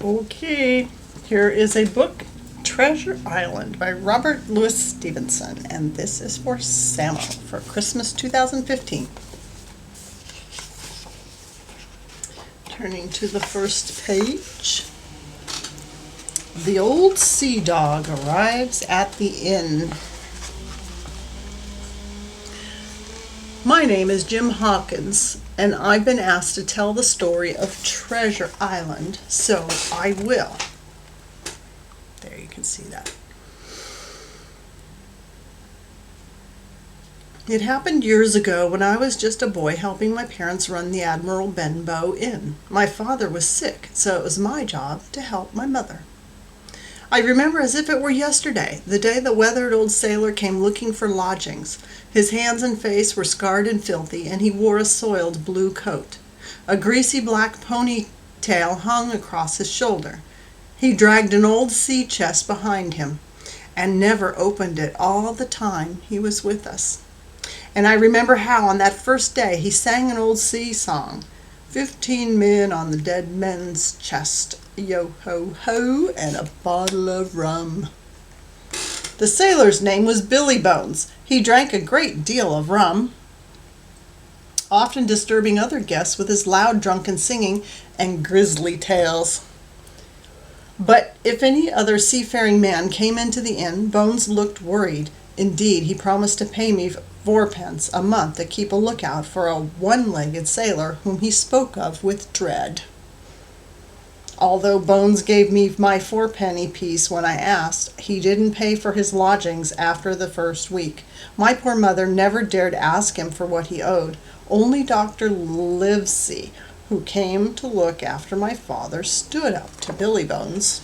Okay, here is a book, Treasure Island by Robert Louis Stevenson, and this is for Samo for Christmas 2015. Turning to the first page. The old sea dog arrives at the inn. My name is Jim Hawkins, and I've been asked to tell the story of Treasure Island, so I will. There, you can see that. It happened years ago when I was just a boy helping my parents run the Admiral Benbow Inn. My father was sick, so it was my job to help my mother. I remember as if it were yesterday, the day the weathered old sailor came looking for lodgings. His hands and face were scarred and filthy, and he wore a soiled blue coat. A greasy black ponytail hung across his shoulder. He dragged an old sea chest behind him, and never opened it all the time he was with us. And I remember how on that first day he sang an old sea song, 15 men on the dead men's chest, yo-ho-ho, and a bottle of rum. The sailor's name was Billy Bones. He drank a great deal of rum, often disturbing other guests with his loud drunken singing and grisly tales. But if any other seafaring man came into the inn, Bones looked worried. Indeed, he promised to pay me 4 pence a month to keep a lookout for a one-legged sailor whom he spoke of with dread. Although Bones gave me my 4-penny piece when I asked, he didn't pay for his lodgings after the first week. My poor mother never dared ask him for what he owed. Only Dr. Livesey, who came to look after my father, stood up to Billy Bones.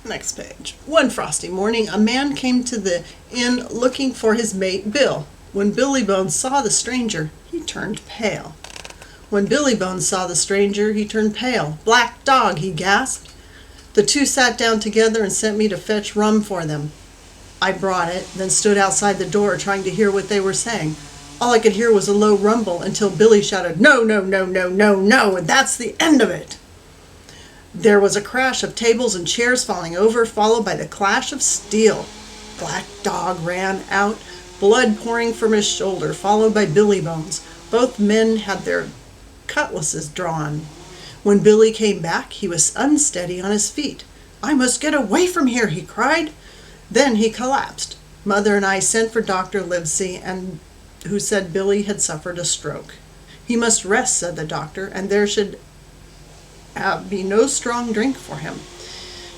Next page. One frosty morning, a man came to the inn looking for his mate Bill. When Billy Bones saw the stranger, he turned pale. Black dog, he gasped. The two sat down together and sent me to fetch rum for them. I brought it, then stood outside the door trying to hear what they were saying. All I could hear was a low rumble until Billy shouted, "No, no, no, no, no, no, and that's the end of it." There was a crash of tables and chairs falling over, followed by the clash of steel. Black Dog ran out, blood pouring from his shoulder, followed by Billy Bones. Both men had their cutlasses drawn. When Billy came back, he was unsteady on his feet. "I must get away from here," he cried. Then he collapsed. Mother and I sent for Dr. Livesey, who said Billy had suffered a stroke. "He must rest," said the doctor, "and there should be no strong drink for him.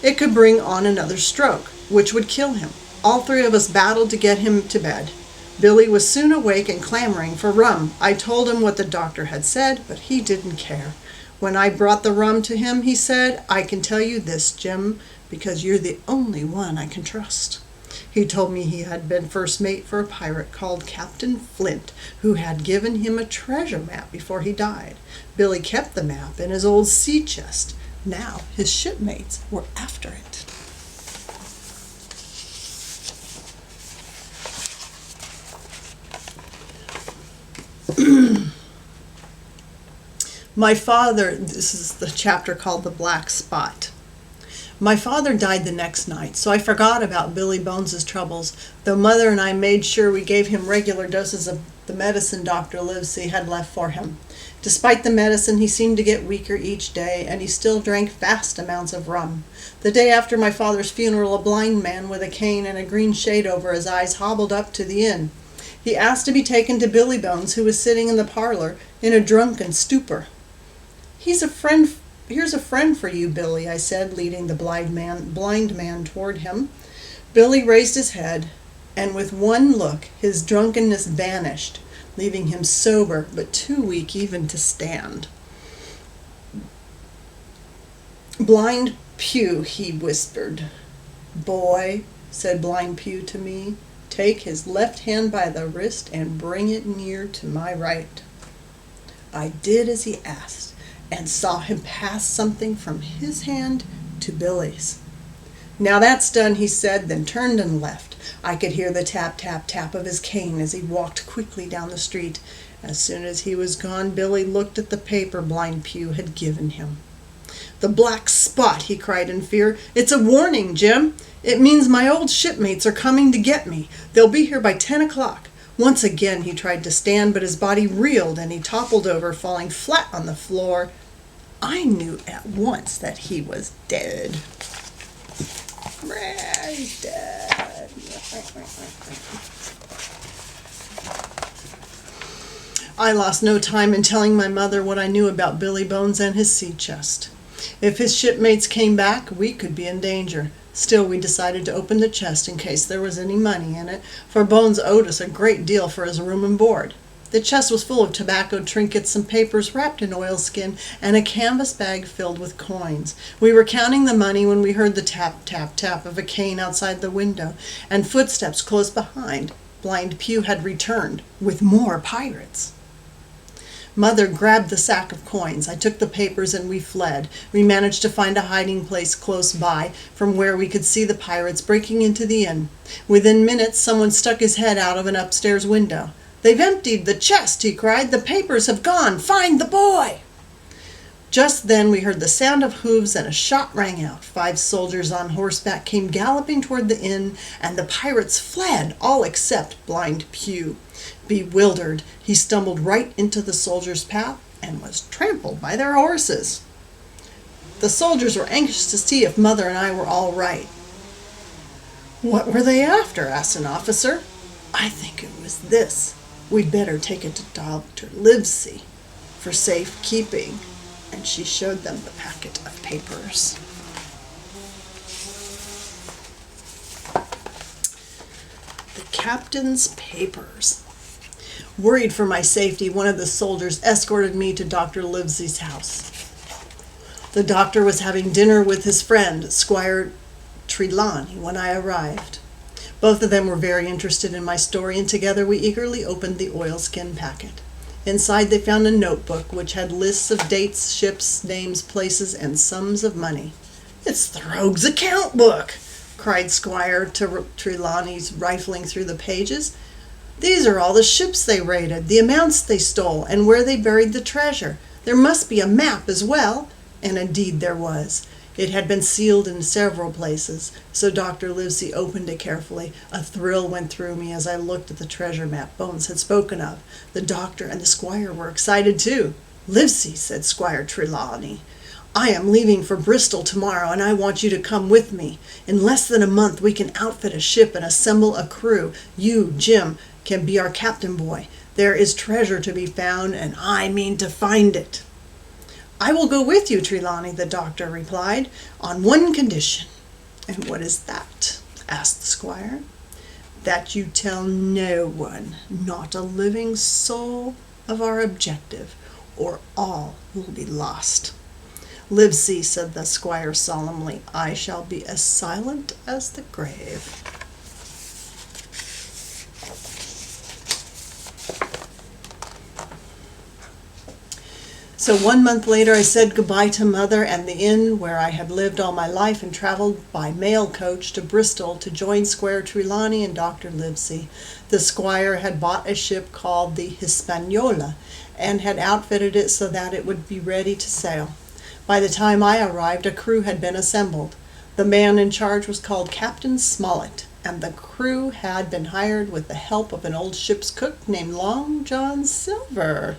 It could bring on another stroke, which would kill him." All three of us battled to get him to bed. Billy was soon awake and clamoring for rum. I told him what the doctor had said, but he didn't care. When I brought the rum to him, he said, "I can tell you this, Jim, because you're the only one I can trust." He told me he had been first mate for a pirate called Captain Flint, who had given him a treasure map before he died. Billy kept the map in his old sea chest. Now his shipmates were after it. My father, this is the chapter called The Black Spot. My father died the next night, so I forgot about Billy Bones' troubles, though Mother and I made sure we gave him regular doses of the medicine Dr. Livesey had left for him. Despite the medicine, he seemed to get weaker each day, and he still drank vast amounts of rum. The day after my father's funeral, a blind man with a cane and a green shade over his eyes hobbled up to the inn. He asked to be taken to Billy Bones, who was sitting in the parlor in a drunken stupor. Here's a friend for you, Billy," I said, leading the blind man toward him. Billy raised his head, and with one look, his drunkenness vanished, leaving him sober but too weak even to stand. "Blind Pew," he whispered. "Boy," said Blind Pew to me, "take his left hand by the wrist and bring it near to my right." I did as he asked, and saw him pass something from his hand to Billy's. "Now that's done," he said, then turned and left. I could hear the tap, tap, tap of his cane as he walked quickly down the street. As soon as he was gone, Billy looked at the paper Blind Pew had given him. "The black spot," he cried in fear. "It's a warning, Jim. It means my old shipmates are coming to get me. They'll be here by 10 o'clock. Once again he tried to stand, but his body reeled and he toppled over, falling flat on the floor. I knew at once that he was dead. He's dead. I lost no time in telling my mother what I knew about Billy Bones and his sea chest. If his shipmates came back, we could be in danger. Still, we decided to open the chest in case there was any money in it, for Bones owed us a great deal for his room and board. The chest was full of tobacco, trinkets, and papers wrapped in oilskin, and a canvas bag filled with coins. We were counting the money when we heard the tap, tap, tap of a cane outside the window, and footsteps close behind. Blind Pew had returned with more pirates. Mother grabbed the sack of coins. I took the papers and we fled. We managed to find a hiding place close by from where we could see the pirates breaking into the inn. Within minutes, someone stuck his head out of an upstairs window. "They've emptied the chest," he cried. "The papers have gone. Find the boy!" Just then we heard the sound of hooves and a shot rang out. 5 soldiers on horseback came galloping toward the inn, and the pirates fled, all except Blind Pew. Bewildered, he stumbled right into the soldiers' path and was trampled by their horses. The soldiers were anxious to see if Mother and I were all right. "What were they after?" asked an officer. "I think it was this. We'd better take it to Dr. Livesey for safe keeping." And she showed them the packet of papers. The captain's papers. Worried for my safety, one of the soldiers escorted me to Dr. Livesey's house. The doctor was having dinner with his friend, Squire Trelawney, when I arrived. Both of them were very interested in my story, and together we eagerly opened the oilskin packet. Inside they found a notebook which had lists of dates, ships, names, places, and sums of money. "It's the rogue's account book!" cried Squire Trelawney's, rifling through the pages. "These are all the ships they raided, the amounts they stole, and where they buried the treasure. There must be a map as well." And indeed there was. It had been sealed in several places, so Dr. Livesey opened it carefully. A thrill went through me as I looked at the treasure map Bones had spoken of. The doctor and the squire were excited too. "Livesey," said Squire Trelawney, "I am leaving for Bristol tomorrow, and I want you to come with me. In less than a month we can outfit a ship and assemble a crew. You, Jim, can be our captain boy. There is treasure to be found, and I mean to find it." "I will go with you, Trelawney," the doctor replied, "on one condition." "And what is that?" asked the squire. "That you tell no one, not a living soul, of our objective, or all will be lost." "Livesey," said the squire solemnly, "I shall be as silent as the grave." So 1 month later I said goodbye to Mother and the inn where I had lived all my life, and traveled by mail coach to Bristol to join Squire Trelawney and Dr. Livesey. The squire had bought a ship called the Hispaniola and had outfitted it so that it would be ready to sail. By the time I arrived, a crew had been assembled. The man in charge was called Captain Smollett, and the crew had been hired with the help of an old ship's cook named Long John Silver,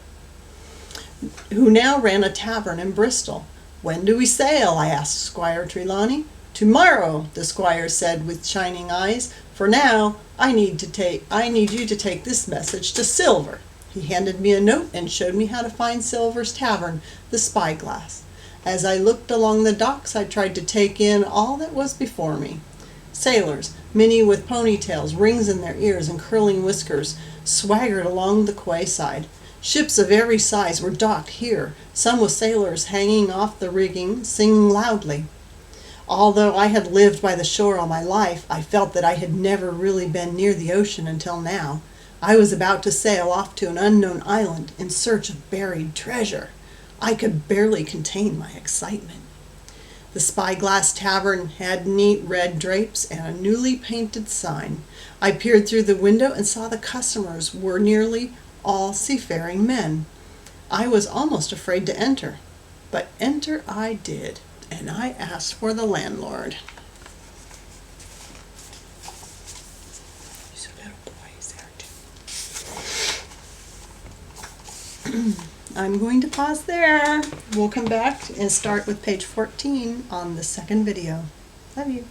who now ran a tavern in Bristol. "When do we sail?" I asked Squire Trelawney. "Tomorrow," the squire said with shining eyes. "For now, I need you to take this message to Silver." He handed me a note and showed me how to find Silver's tavern, the Spyglass. As I looked along the docks, I tried to take in all that was before me. Sailors, many with ponytails, rings in their ears, and curling whiskers, swaggered along the quayside. Ships of every size were docked here, some with sailors hanging off the rigging, singing loudly. Although I had lived by the shore all my life, I felt that I had never really been near the ocean until now. I was about to sail off to an unknown island in search of buried treasure. I could barely contain my excitement. The Spyglass Tavern had neat red drapes and a newly painted sign. I peered through the window and saw the customers were nearly all seafaring men. I was almost afraid to enter, but enter I did, and I asked for the landlord. He's a little boy, he's there too. I'm going to pause there. We'll come back and start with page 14 on the second video. Love you.